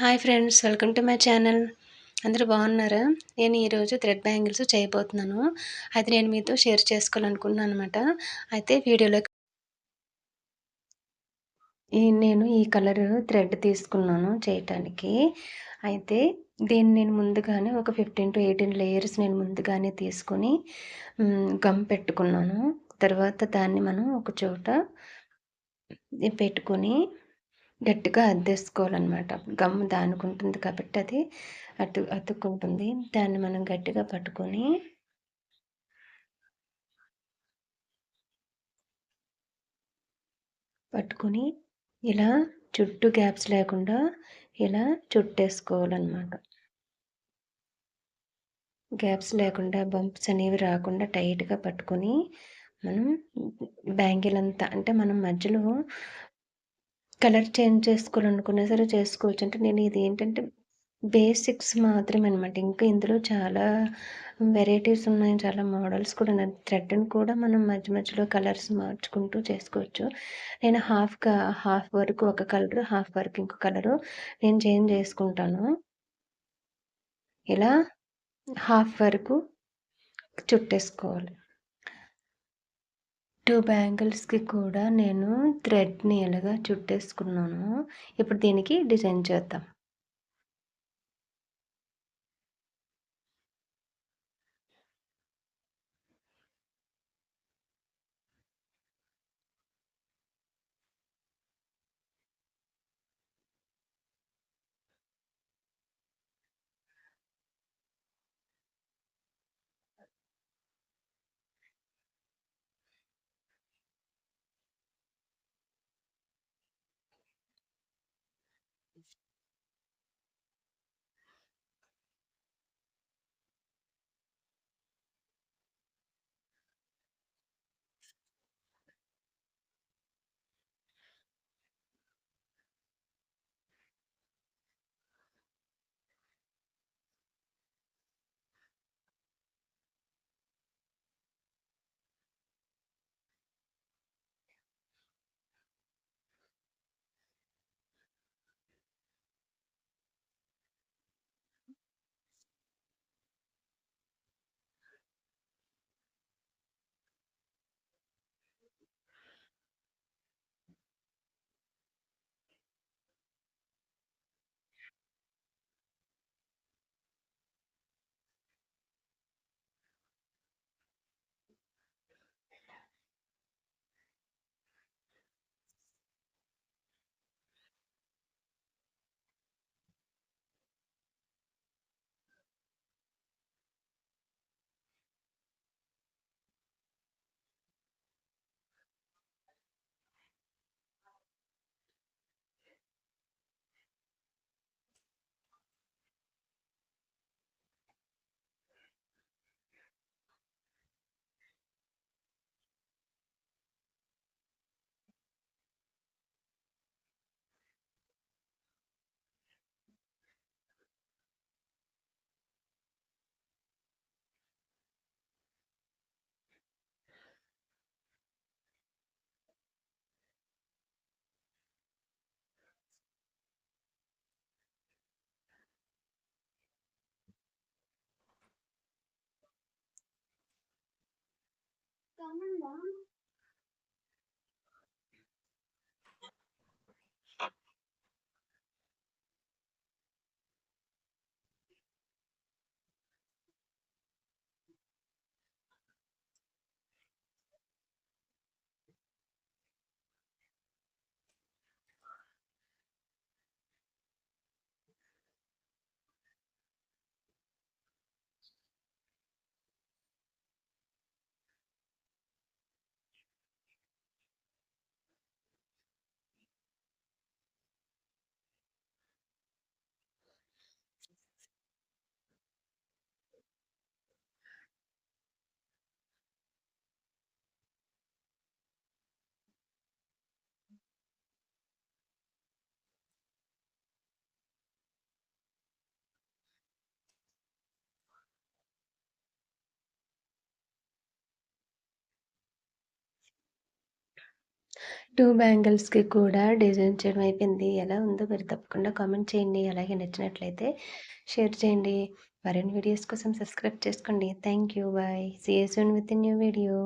Hi friends, welcome to my channel. అందరూ బాగున్నారా? నేను ఈరోజు థ్రెడ్ బ్యాంగిల్స్ చేయబోతున్నాను. అయితే నేను మీతో షేర్ చేసుకోవాలనుకుంటున్నాను అనమాట. అయితే వీడియోలోకి నేను ఈ కలర్ థ్రెడ్ తీసుకున్నాను చేయటానికి. అయితే దీన్ని నేను ముందుగానే ఒక 15-18 లేయర్స్ నేను ముందుగానే తీసుకొని గమ్ పెట్టుకున్నాను. తర్వాత దాన్ని మనం ఒక చోట పెట్టుకొని గట్టిగా అద్దేసుకోవాలనమాట. గమ్ దానికుంటుంది కాబట్టి అది అతుక్కుంటుంది. దాన్ని మనం గట్టిగా పట్టుకొని ఇలా చుట్టూ గ్యాప్స్ లేకుండా ఇలా చుట్టేసుకోవాలనమాట. గ్యాప్స్ లేకుండా బంప్స్ అనేవి రాకుండా టైట్‌గా పట్టుకొని మనం బ్యాంగిల్ అంతా అంటే మనం మధ్యలో కలర్ చేంజ్ చేసుకోవాలనుకున్నా సరే చేసుకోవచ్చు. అంటే నేను ఇదేంటంటే బేసిక్స్ మాత్రమే అనమాట. ఇంకా ఇందులో చాలా వెరైటీస్ ఉన్నాయి. చాలా మోడల్స్ కూడా ఉన్నాయి. థ్రెడ్‌ని కూడా మనం మధ్య మధ్యలో కలర్స్ మార్చుకుంటూ చేసుకోవచ్చు. నేను హాఫ్ వరకు ఒక కలరు, హాఫ్ వరకు ఇంకో కలరు నేను చేంజ్ చేసుకుంటాను. ఇలా హాఫ్ వరకు చుట్టేసుకోవాలి. 2 బ్యాంగిల్స్‌కి కూడా నేను థ్రెడ్‌ని ఇలాగా చుట్టేసుకున్నాను. ఇప్పుడు దీనికి డిజైన్ చేద్దాం. 2 బ్యాంగిల్స్‌కి కూడా డిజైన్ చేయడం అయిపోయింది. ఎలా ఉందో మీరు తప్పకుండా కామెంట్ చేయండి. అలాగే నచ్చినట్లయితే షేర్ చేయండి. మరిన్ని వీడియోస్ కోసం సబ్స్క్రైబ్ చేసుకోండి. Thank you. Bye. See you soon with a new video.